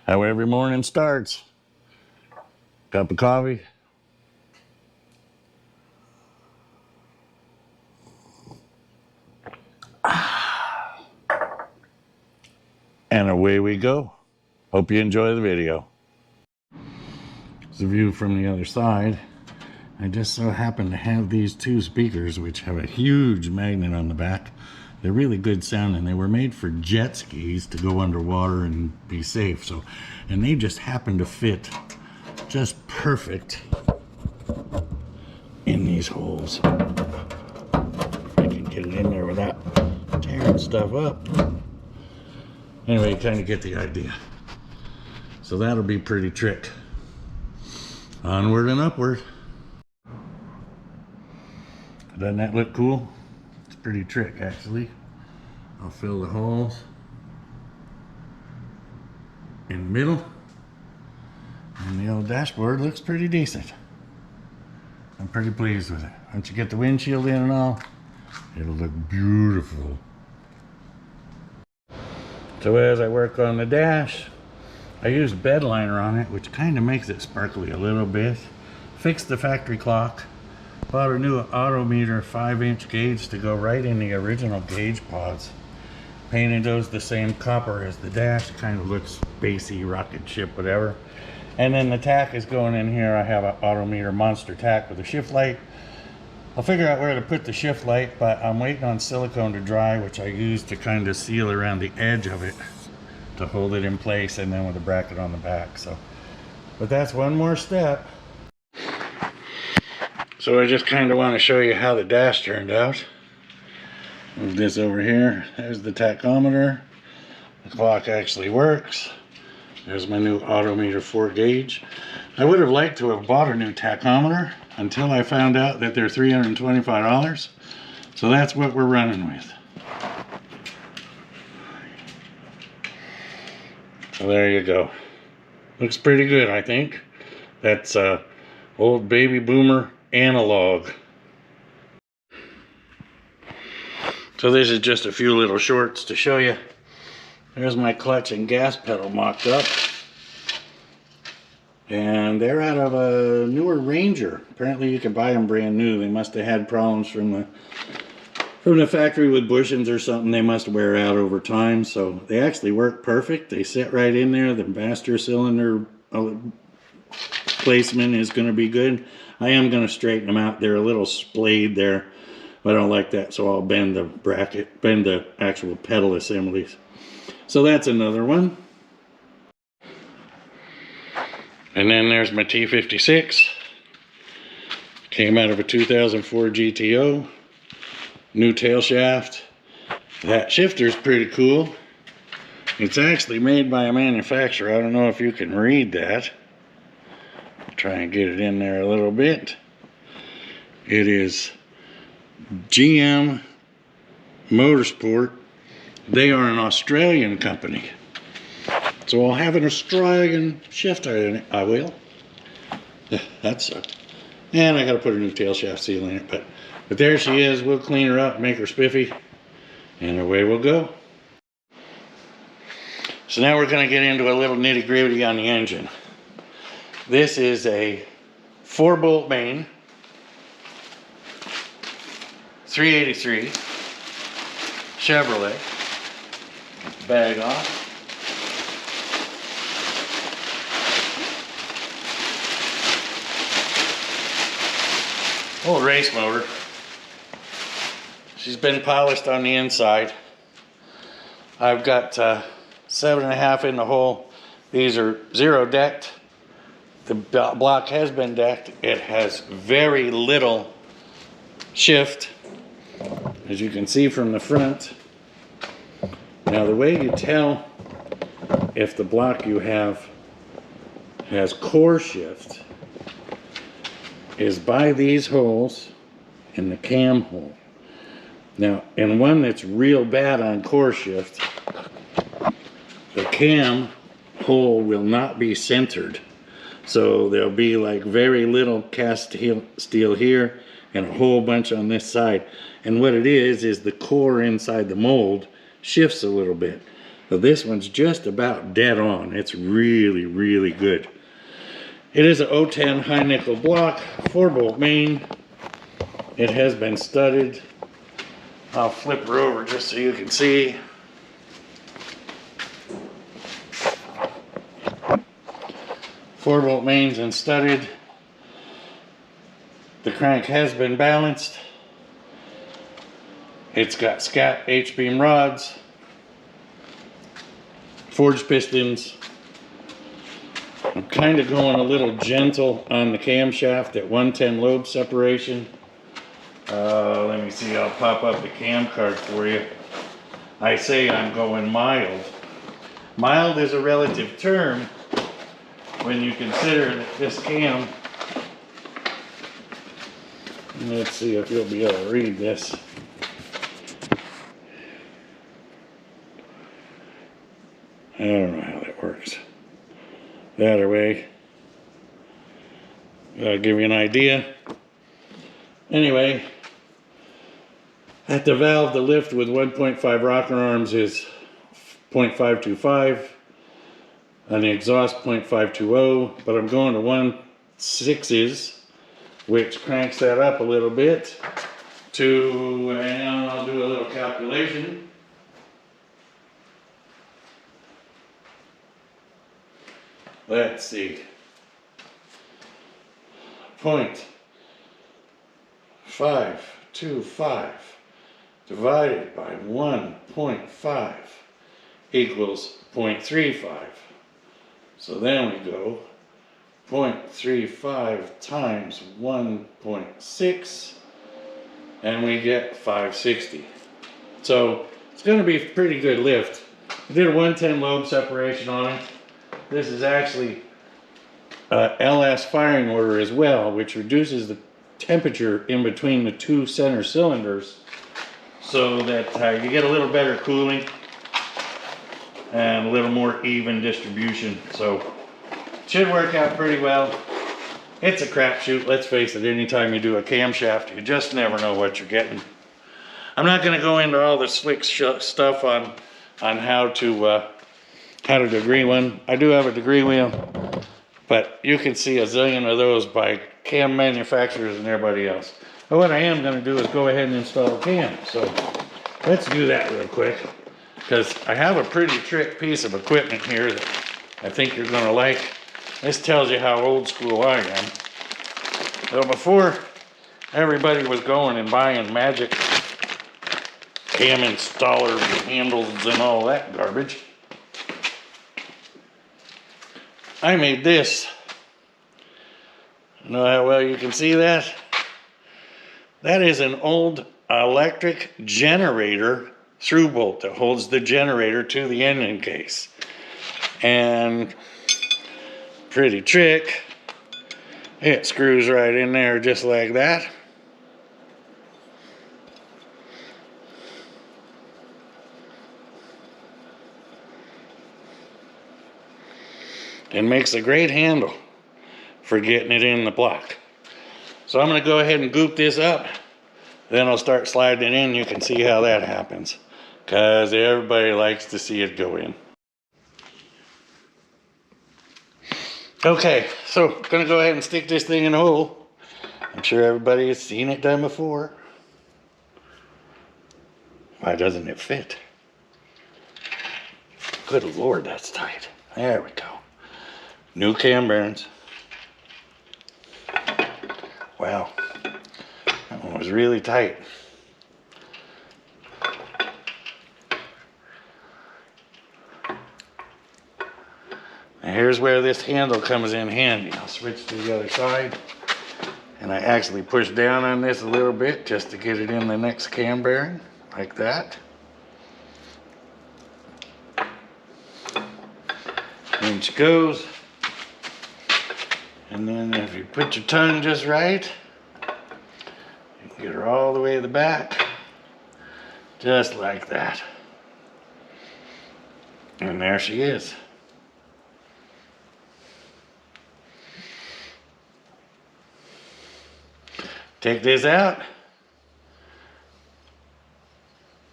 How every morning starts. Cup of coffee. And away we go. Hope you enjoy the video. It's a view from the other side. I just so happen to have these two speakers, which have a huge magnet on the back. They're really good sounding. They were made for jet skis to go underwater and be safe. And they just happen to fit just perfect in these holes. I can get it in there without tearing stuff up. Anyway, you kind of get the idea. So that'll be pretty trick. Onward and upward. Doesn't that look cool? It's pretty trick, actually. I'll fill the holes in the middle, and the old dashboard looks pretty decent. I'm pretty pleased with it. Once you get the windshield in and all, it'll look beautiful. So as I work on the dash, I used bed liner on it, which kind of makes it sparkly a little bit. Fixed the factory clock. Bought a new Autometer 5-inch gauge to go right in the original gauge pods. Painted those the same copper as the dash. Kind of looks spacey, rocket ship, whatever. And then the tack is going in here. I have an Autometer monster tack with a shift light. I'll figure out where to put the shift light, but I'm waiting on silicone to dry, which I use to kind of seal around the edge of it to hold it in place, and then with a bracket on the back. But that's one more step. So I just kind of want to show you how the dash turned out. Move this over here. There's the tachometer. The clock actually works. There's my new Autometer 4 gauge. I would have liked to have bought a new tachometer until I found out that they're $325. So that's what we're running with. So there you go. Looks pretty good, I think. That's old baby boomer analog. So this is just a few little shorts to show you. There's my clutch and gas pedal mocked up. And they're out of a newer Ranger. Apparently you can buy them brand new. They must have had problems from the factory with bushings or something. They must wear out over time. So they actually work perfect. They sit right in there. The master cylinder placement is going to be good. I am going to straighten them out. They're a little splayed there. I don't like that, so I'll bend the bracket, bend the actual pedal assemblies. So that's another one. And then there's my T56. Came out of a 2004 GTO. New tail shaft. That shifter's pretty cool. It's actually made by a manufacturer. I don't know if you can read that. Try and get it in there a little bit. It is GM Motorsport. They are an Australian company. So I'll have an Australian shifter in it. I will. That sucked. And I gotta put a new tail shaft seal in it. But there she is. We'll clean her up, make her spiffy, and away we'll go. So now we're gonna get into a little nitty gritty on the engine. This is a 4-bolt main, 383 Chevrolet. Bag off. Old race motor. She's been polished on the inside. I've got 7.5 in the hole. These are 0 decked. The block has been decked. It has very little shift, as you can see from the front. Now the way you tell if the block you have has core shift is by these holes in the cam hole. Now, in one that's real bad on core shift, the cam hole will not be centered. So there'll be like very little cast steel here and a whole bunch on this side. And what it is the core inside the mold shifts a little bit. So this one's just about dead on. It's really, really good. It is an 010 high nickel block, 4-bolt main. It has been studded. I'll flip her over just so you can see. Four-bolt mains and studded. The crank has been balanced. It's got scat H-beam rods, forged pistons. I'm kind of going a little gentle on the camshaft at 110 lobe separation. Let me see, I'll pop up the cam card for you. I say I'm going mild. Mild is a relative term when you consider that this cam, let's see if you'll be able to read this. I don't know how that works. That way, that'll give you an idea. Anyway, at the valve, the lift with 1.5 rocker arms is 0.525. On the exhaust, 0.520. But I'm going to 1.6s, which cranks that up a little bit to, and I'll do a little calculation. Let's see. 0.525 divided by 1.5 equals 0.35. So then we go 0.35 times 1.6 and we get 560. So it's going to be a pretty good lift. I did a 110 lobe separation on it. This is actually LS firing order as well, which reduces the temperature in between the two center cylinders so that you get a little better cooling and a little more even distribution. So it should work out pretty well. It's a crapshoot, let's face it. Anytime you do a camshaft, you just never know what you're getting. I'm not going to go into all the slick stuff on how to degree one. I do have a degree wheel, but you can see a zillion of those by cam manufacturers and everybody else. But what I am going to do is go ahead and install a cam. So let's do that real quick, because I have a pretty trick piece of equipment here that I think you're going to like. This tells you how old school I am. So before everybody was going and buying magic cam installer handles and all that garbage, I made this. You know how well you can see that? That is an old electric generator through bolt that holds the generator to the engine case. And pretty trick, it screws right in there just like that. And makes a great handle for getting it in the block. So I'm going to go ahead and goop this up. Then I'll start sliding it in. You can see how that happens, because everybody likes to see it go in. Okay, so I'm going to go ahead and stick this thing in a hole. I'm sure everybody has seen it done before. Why doesn't it fit? Good Lord, that's tight. There we go. New cam bearings. Wow, that one was really tight. And here's where this handle comes in handy. I'll switch to the other side. And I actually push down on this a little bit just to get it in the next cam bearing, like that. In she goes. And then if you put your tongue just right, you can get her all the way to the back, just like that. And there she is. Take this out,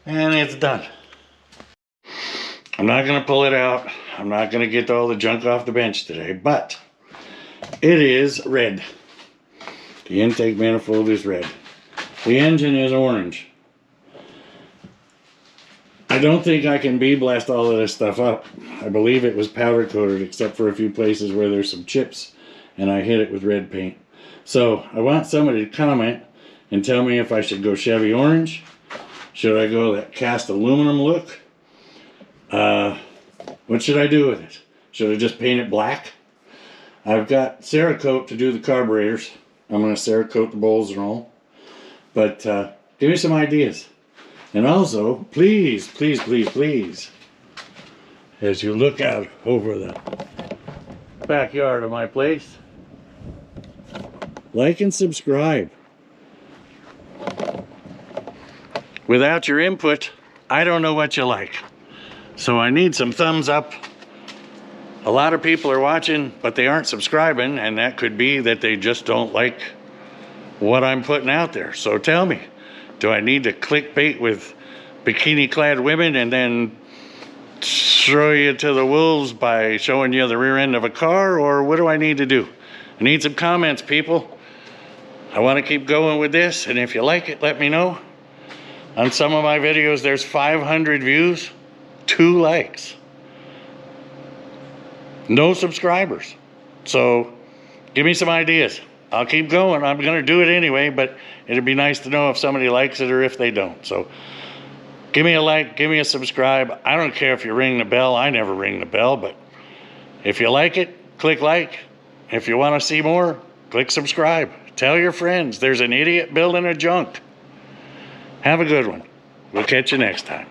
and it's done. I'm not going to pull it out. I'm not going to get all the junk off the bench today, but it is red. The intake manifold is red. The engine is orange. I don't think I can bead blast all of this stuff up. I believe it was powder coated except for a few places where there's some chips and I hit it with red paint. So I want somebody to comment and tell me if I should go Chevy orange. Should I go that cast aluminum look? What should I do with it? Should I just paint it black? I've got Cerakote to do the carburetors. I'm going to Cerakote the bowls and all. But give me some ideas. And also, please, please, please, please, as you look out over the backyard of my place, like and subscribe. Without your input, I don't know what you like. So I need some thumbs up. A lot of people are watching, but they aren't subscribing, and that could be that they just don't like what I'm putting out there. So tell me, do I need to clickbait with bikini-clad women and then throw you to the wolves by showing you the rear end of a car, or what do I need to do? I need some comments, people. I want to keep going with this, and if you like it, let me know. On some of my videos, there's 500 views, 2 likes, no subscribers. So give me some ideas. I'll keep going. I'm going to do it anyway, but it'd be nice to know if somebody likes it or if they don't. So give me a like, give me a subscribe. I don't care if you ring the bell. I never ring the bell, but if you like it, click like. If you want to see more, click subscribe. Tell your friends there's an idiot building a junk. Have a good one. We'll catch you next time.